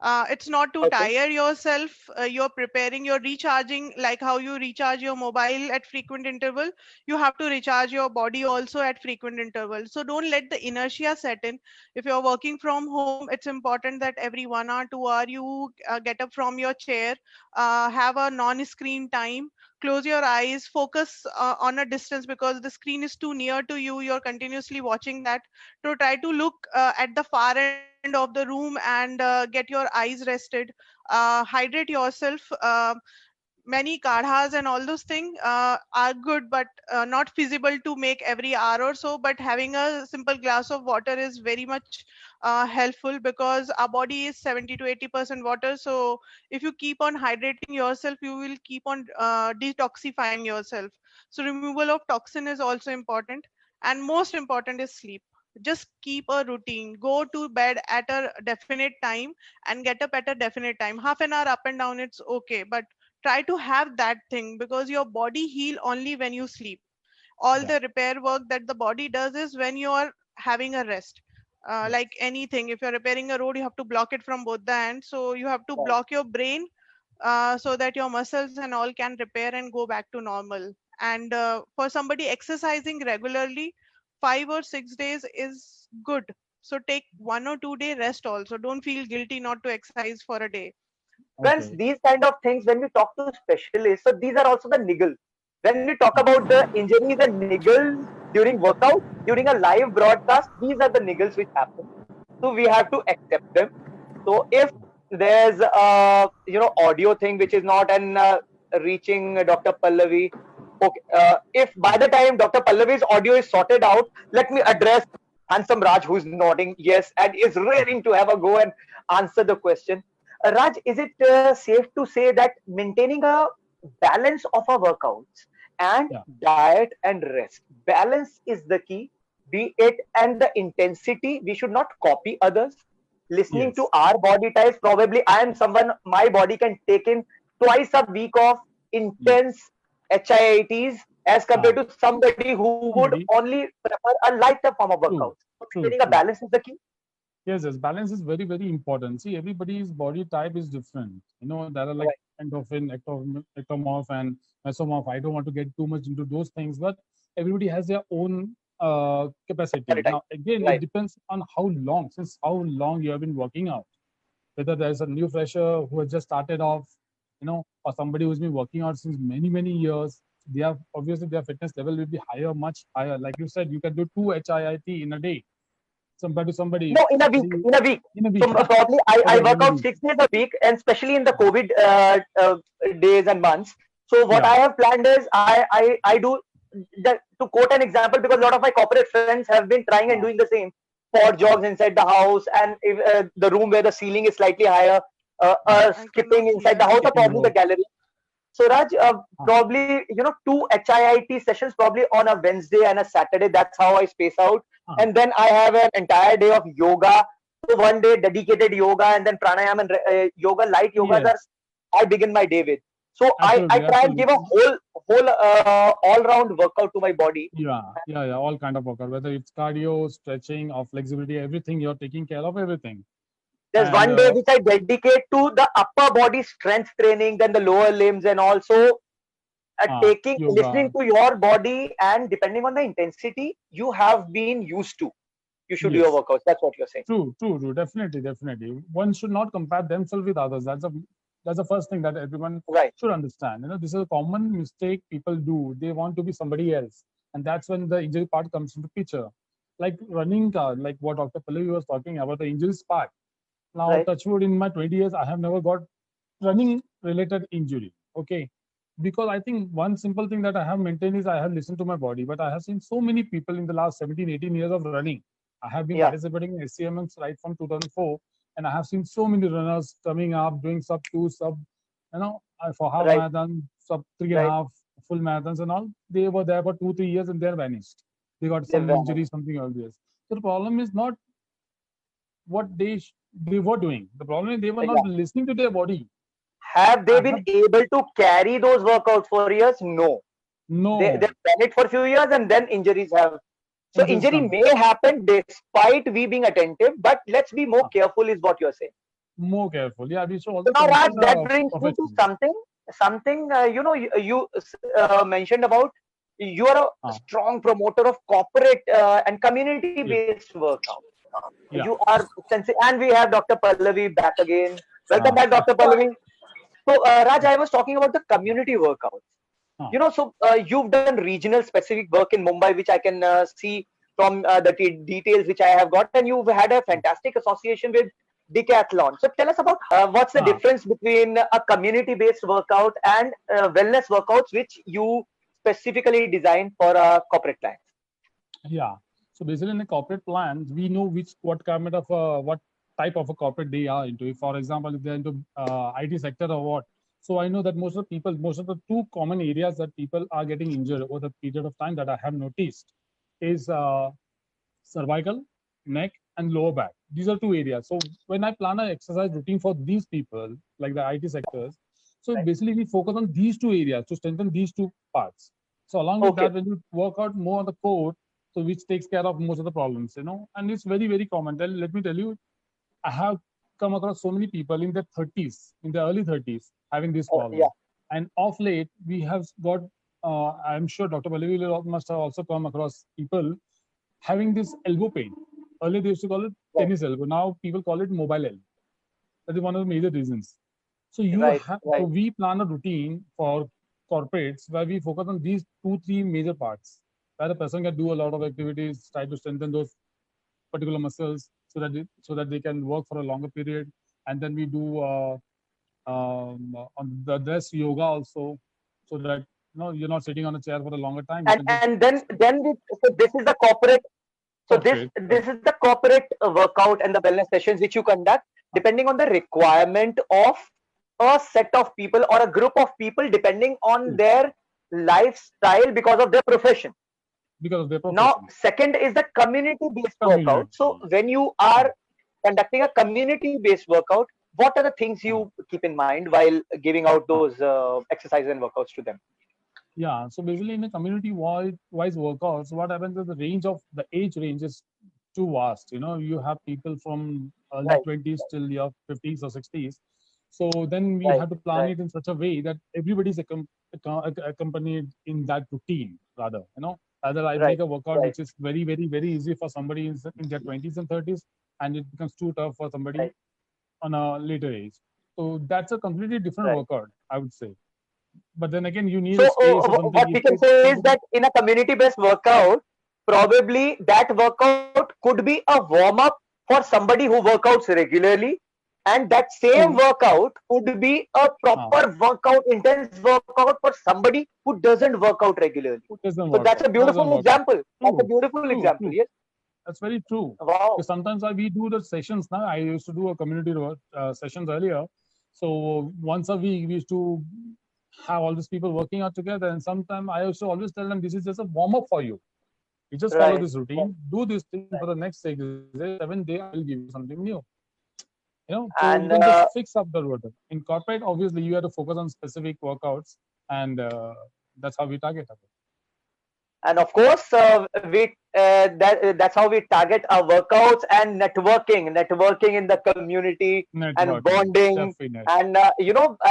It's not to okay, tire yourself. You're preparing, you're recharging, like how you recharge your mobile at frequent interval. You have to recharge your body also at frequent interval. So don't let the inertia set in. If you're working from home, it's important that every 1 hour, 2 hour, you get up from your chair, have a non-screen time, close your eyes, focus on a distance because the screen is too near to you, you're continuously watching that. So try to look at the far end of the room and get your eyes rested. Hydrate yourself. Many kadhas and all those things are good, but not feasible to make every hour or so, but having a simple glass of water is very much helpful because our body is 70 to 80% water. So if you keep on hydrating yourself, you will keep on detoxifying yourself. So removal of toxin is also important, and most important is sleep. Just keep a routine, go to bed at a definite time and get up at a definite time. Half an hour up and down, it's okay, but try to have that thing because your body heal only when you sleep. All Yeah. the repair work that the body does is when you are having a rest. Yes. Like anything, if you're repairing a road, you have to block it from both the ends, so you have to right. block your brain so that your muscles and all can repair and go back to normal. And for somebody exercising regularly, 5 or 6 days is good. So take 1 or 2 day rest also. Don't feel guilty not to exercise for a day. Friends, Okay. these kind of things, when we talk to specialists, so these are also the niggles. When we talk about the injuries and niggles during workout, during a live broadcast, these are the niggles which happen. So we have to accept them. So if there's a audio thing which is not an reaching Dr. Pallavi, okay. If by the time Dr. Pallavi's audio is sorted out, let me address handsome Raj who's nodding yes and is raring to have a go and answer the question. Raj, is it safe to say that maintaining a balance of our workouts and Yeah. diet and rest, balance is the key, be it and the intensity, we should not copy others. Listening to Yes. our body types, probably I am someone, my body can take in twice a week of intense Yes. HIITs as Ah. compared to somebody who would Somebody. only prefer a lighter form of True. workouts. So True. maintaining a True. balance is the key. Yes, yes, balance is very, very important. See, everybody's body type is different. There are like Right, endorphin, ectomorph, and mesomorph. I don't want to get too much into those things, but everybody has their own capacity. body type. Now, again, it Right. depends on since how long you have been working out. Whether there's a new fresher who has just started off, or somebody who's been working out since many, many years, they have obviously their fitness level will be higher, much higher. Like you said, you can do 2 HIIT in a day compared to somebody No, in a week. somebody In a week. in a So week. probably I Okay, work in a out week. 6 days a week, and especially in the COVID days and months. So what Yeah, I have planned is I do to quote an example, because a lot of my corporate friends have been trying and uh, doing the same for jogs inside the house, and if, the room where the ceiling is slightly higher, I skipping cannot inside the hear. house, or skipping probably the rope. gallery. So Raj, Uh, probably 2 HIIT sessions probably on a Wednesday and a Saturday. That's how I space out. uh, And then I have an entire day of yoga. So one day dedicated yoga, and then pranayama and yoga, light yogas are yes, I begin my day with. So I absolutely, try and give a absolutely. whole all round workout to my body. Yeah, yeah, yeah. All kind of workout, whether it's cardio, stretching, or flexibility, everything you're taking care of everything. There's And one day which I dedicate to the upper body strength training, then the lower limbs, and also listening yoga. to your body, and depending on the intensity you have been used to, you should do your Yes, workouts. That's what you're saying. true, true, true. Definitely, definitely. One should not compare themselves with others. That's the first thing that everyone Right. should understand. This is a common mistake people do. They want to be somebody else, and that's when the injury part comes into picture. like running, like what Dr. Pallavi was talking about, the injuries part. Now, Right. touch wood, in my 20 years, I have never got running related injury. Okay. Because I think one simple thing that I have maintained is I have listened to my body, but I have seen so many people in the last 17, 18 years of running. I have been Yeah. participating in SCMMs right from 2004, and I have seen so many runners coming up, doing sub two, for half Right. marathon, sub three and a Right. half, full marathons and all. They were there for 2, 3 years and they're vanished. They got They some vanish. injury, something else. So the problem is not what they were doing. The problem is they were not Yeah. listening to their body. Have they I been have able to carry those workouts for years? No. They've no done it for a few years and then injuries have. So injuries injury come. may happen despite we being attentive, but let's be more Ah, careful, is what you're saying. more careful. Yeah, we should So also now, Raj, consult that brings me to professionals. something you mentioned about. You are a Ah, strong promoter of corporate and yes, community-based workout. yeah. You are and we have Dr. Pallavi back again. Welcome Ah, back, Dr. Pallavi. So, Raj, I was talking about the community workouts. ah, So you've done regional specific work in Mumbai, which I can see from the details which I have got, and you've had a ah, fantastic association with Decathlon. So tell us about what's the ah, difference between a community-based workout and wellness workouts, which you specifically designed for corporate clients. yeah. So basically, in the corporate plans, we know what kind of what type of a corporate they are into. If, for example, if they're into IT sector or what. So I know that most of the two common areas that people are getting injured over the period of time that I have noticed is cervical, neck, and lower back. These are two areas. So when I plan an exercise routine for these people, like the IT sectors, so Right. basically we focus on these two areas to strengthen these two parts. So along with Okay. that, when you work out more on the core, so which takes care of most of the problems, and it's very, very common. Let me tell you, I have come across so many people in their 30s, in their early 30s, having this Yeah. problem. And of late, we have got, I'm sure Dr. Pallavi must have also come across people having this elbow pain. Earlier, they used to call it Right. tennis elbow. Now, people call it mobile elbow. That is one of the major reasons. So Right. so Right. we plan a routine for corporates where we focus on these 2, 3 major parts, where the person can do a lot of activities, try to strengthen those particular muscles so that they can work for a longer period. And then we do on the dress yoga also, so that you're not sitting on a chair for a longer time. You And can just and so this is the corporate. So this corporate. this is the corporate workout and the wellness sessions which you conduct depending on the requirement of a set of people or a group of people depending on their lifestyle because of their profession. Because of their Now, profession. second is the community-based workout. So Community. when you are conducting a community-based workout, what are the things you keep in mind while giving out those exercises and workouts to them? Yeah, so basically in a community-wise workouts, what happens is the age range is too vast. You have people from early Right, 20s till your 50s or 60s. So then we right, have to plan right, it in such a way that everybody's accompanied in that routine, rather. Either I right, make a workout right, which is very, very, very easy for somebody in their 20s and 30s, and it becomes too tough for somebody right, on a later age. So that's a completely different right. workout, I would say. But then again, you need So a space or something. what we can say is that in a community-based workout, probably that workout could be a warm-up for somebody who workouts regularly, and that same True. workout could be a Uh, proper workout, intense workout for somebody who doesn't work out regularly. who doesn't So work that's a out? Doesn't beautiful work out. example. That's a True, beautiful true, example. true. Yes. That's very true. Wow. Because sometimes we do the sessions now. I used to do a community sessions earlier. So once a week, we used to have all these people working out together. And sometimes I used to always tell them, this is just a warm up for you. You just follow Right. this routine, do this thing for the next 6 days, 7 days, I will give you something new. So you And can just fix up the routine. In corporate, obviously, you have to focus on specific workouts, and that's how we target it. of course, that's how we target our workouts and networking in the community and Networking, bonding definitely. and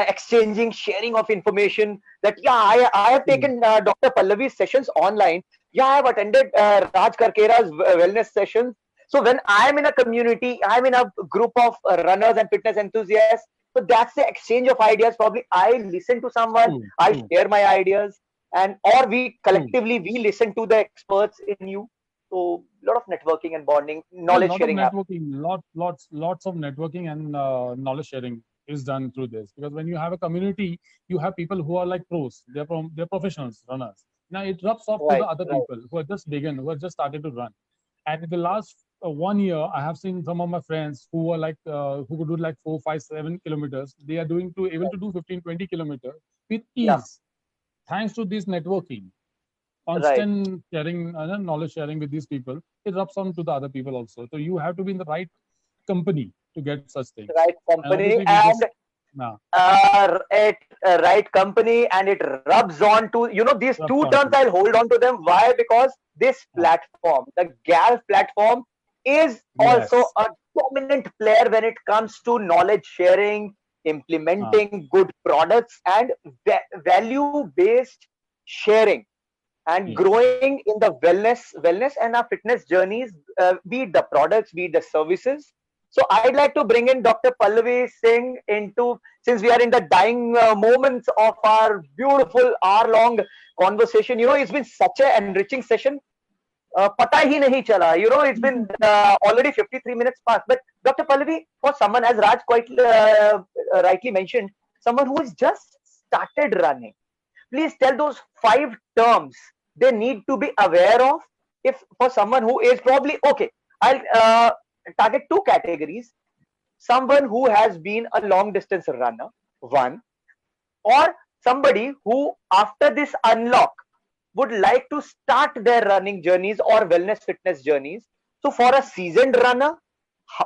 exchanging, sharing of information. That yeah, I have True. taken Dr. Pallavi's sessions online. Yeah, I have attended Raj Karkera's wellness sessions. So when I am in a community, I'm in a group of runners and fitness enthusiasts. So that's the exchange of ideas. Probably I listen to someone, True, I true, share my ideas, and or we true. collectively we listen to the experts in you. So lot of networking and bonding, A knowledge lot of sharing happens. networking, lots of networking and knowledge sharing is done through this, because when you have a community, you have people who are like pros, they're professionals runners. Now it rubs off to the Right, other right, people who are just begin, who are just started to run. And in the last 1 year, I have seen some of my friends who are like who could do like 4, 5, 7 kilometers. They are doing to able to do 15, 20 kilometers with yeah, ease, thanks to this networking, right. constant sharing, knowledge sharing with these people. It rubs on to the other people also. So you have to be in the right company to get such things. Right And company obviously, we just and nah, at right company, and it rubs on to, these rubs two on terms, to. I'll hold on to them. Why? Because this Nah. platform, the GALF platform, is also Yes. a dominant player when it comes to knowledge sharing, Ah, implementing good products, and value based sharing, and yes. growing in the wellness and our fitness journeys, be it the products, be it the services. So I'd like to bring in Dr. Pallavi Singh into, since we are in the dying moments of our beautiful hour-long conversation. It's been such an enriching session. Pata hi nahi chala. It's been already 53 minutes past. But Dr. Pallavi, for someone, as Raj quite rightly mentioned, someone who has just started running, please tell those 5 terms they need to be aware of, if for someone who is probably okay. I'll target 2 categories: someone who has been a long distance runner, one, or somebody who after this unlock would like to start their running journeys or wellness fitness journeys. So for a seasoned runner,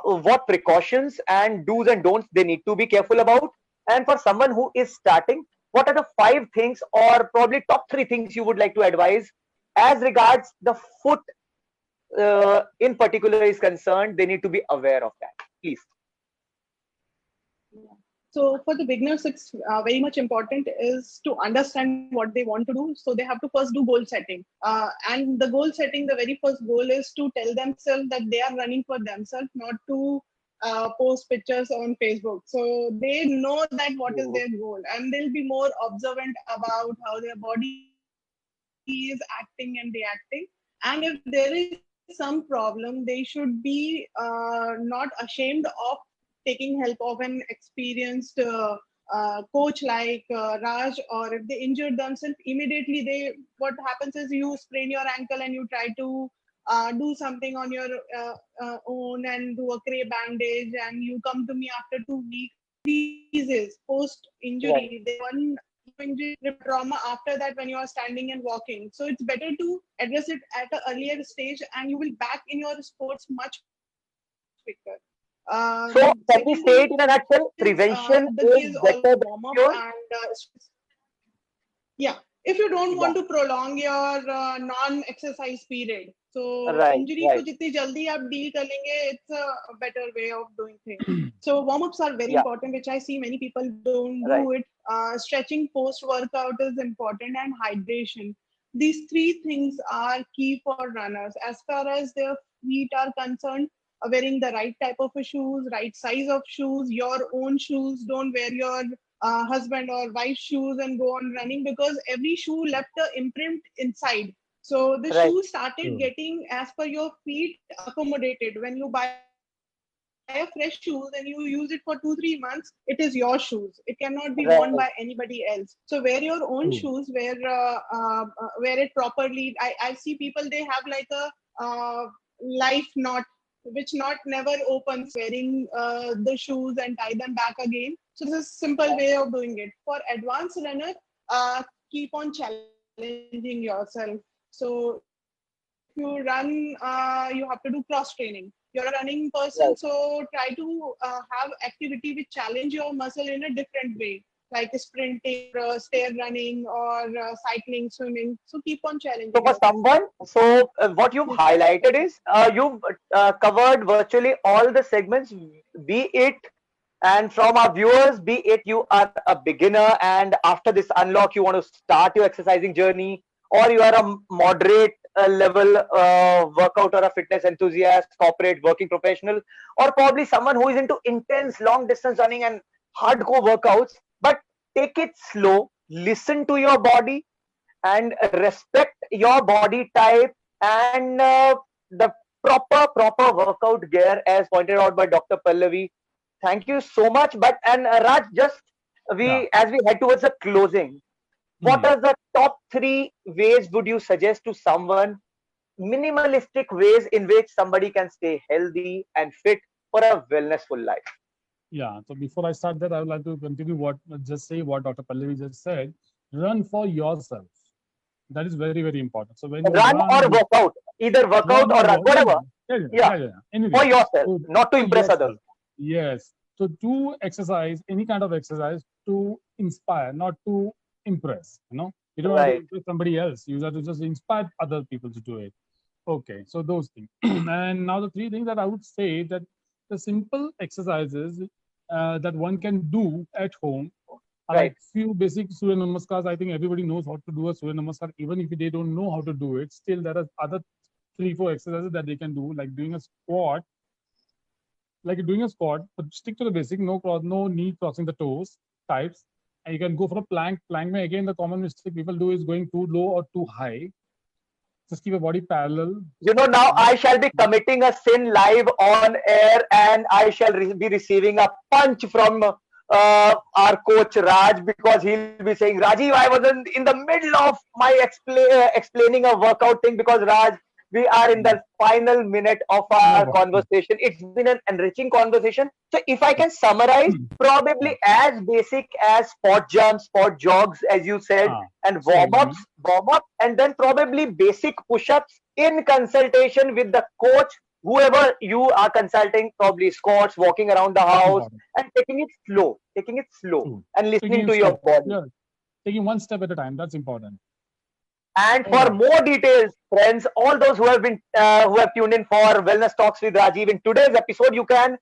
what precautions and do's and don'ts they need to be careful about, and for someone who is starting, what are the 5 things or probably top 3 things you would like to advise as regards the foot in particular is concerned, they need to be aware of that, please. So for the beginners, it's very much important is to understand what they want to do. So they have to first do goal setting. And the goal setting, the very first goal is to tell themselves that they are running for themselves, not to post pictures on Facebook. So they know that what is their goal, and they'll be more observant about how their body is acting and reacting. And if there is some problem, they should be not ashamed of taking help of an experienced coach like Raj, or if they injured themselves, immediately what happens is you sprain your ankle and you try to do something on your own and do a cray bandage, and you come to me after 2 weeks. Diseases post Right. injury, they one injury trauma after that when you are standing and walking. So it's better to address it at an earlier stage, and you will back in your sports much quicker. So The can we second say thing it in a nutshell, is prevention the key is is better always than warm up cure? and yeah, if you don't Yeah, want to prolong your non-exercise period, so right, injury को right. जितनी जल्दी आप deal कर लेंगे, it's a better way of doing things. So warm-ups are very Yeah, important, which I see many people don't do right. it. Stretching post-workout is important, and hydration. These 3 things are key for runners. As far as their feet are concerned, wearing the right type of shoes, right size of shoes, your own shoes. Don't wear your husband or wife shoes and go on running, because every shoe left an imprint inside. So the Right, shoe started True. getting as per your feet accommodated. When you buy a fresh shoes and you use it for 2-3 months, it is your shoes. It cannot be worn by anybody right. else. So wear your own shoes, True. wear it properly. I see people, they have like a life knot, which knot never opens, wearing the shoes and tie them back again. So this is a simple way of doing it. For advanced runner, keep on challenging yourself. So if you run, you have to do cross training. You're a running person, so try to have activity which challenge your muscle in a different way, like sprinting or stair running or cycling, swimming. So keep on challenging So for yourself. someone, so what you've Yes. highlighted is you've covered virtually all the segments, be it, and from our viewers, be it you are a beginner and after this unlock you want to start your exercising journey, or you are a moderate level workout or a fitness enthusiast, corporate working professional, or probably someone who is into intense long distance running and hardcore workouts. But take it slow, listen to your body, and respect your body type, and the proper workout gear as pointed out by Dr. Pallavi. Thank you so much. But and Raj, just Yeah. as we head towards the closing, what Hmm. are the top 3 ways would you suggest to someone, minimalistic ways in which somebody can stay healthy and fit for a wellnessful life? Yeah. So before I start that, I would like to continue just say what Dr. Pallavi just said. Run for yourself. That is very, very important. So when you Run run, or you work out, either workout run or or run, walk. Yeah, whatever. yeah, yeah, Yeah, yeah, yeah. Anything. for yourself, So not to for impress others. yourself. Yes. So do exercise, any kind of exercise to inspire, not to impress. You don't have to Right. impress somebody else. You have to just inspire other people to do it. Okay. So those things. And now the 3 things that I would say that the simple exercises that one can do at home are Right. like few basic Surya Namaskars. I think everybody knows how to do a Surya Namaskar. Even if they don't know how to do it, still there are other 3, 4 exercises that they can do, like doing a squat. But stick to the basic, no knee crossing the toes types. And you can go for a plank. Plank, mein again, the common mistake people do is going too low or too high. Just keep your body parallel. Now I shall be committing a sin live on air, and I shall be receiving a punch from our coach Raj, because he'll be saying, Rajiv, I was in the middle of my explaining a workout thing, because Raj, we are in the final minute of No our problem. conversation. It's been an enriching conversation. So if I can summarize, probably as basic as spot jumps, spot jogs, as you said, and warm up, and then probably basic push-ups in consultation with the coach, whoever you are consulting, probably squats, walking around the house, and taking it slow, True. and listening Taking to it your step. body. Yeah. Taking one step at a time. That's important. And No for doubt. more details, friends, all those who have tuned in for Wellness Talks with Rajiv, in today's episode, you can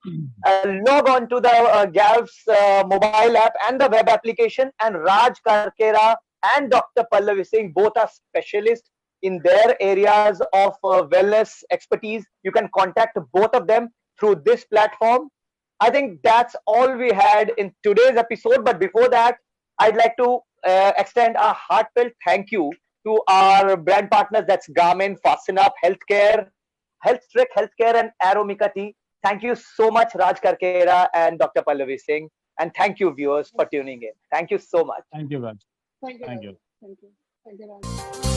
log on to the Galv's mobile app and the web application, and Raj Karkera and Dr. Pallavi Singh, both are specialists in their areas of wellness expertise. You can contact both of them through this platform. I think that's all we had in today's episode. But before that, I'd like to extend a heartfelt thank you to our brand partners, that's Garmin, Fasten Up, Healthcare, HealthTrek Healthcare, and Aromika Tea. Thank you so much, Raj Karkera and Dr. Pallavi Singh. And thank you, viewers, for tuning in. Thank you so much. Thank you, Raj. Thank you. Thank you. Thank you. Thank you, Raj.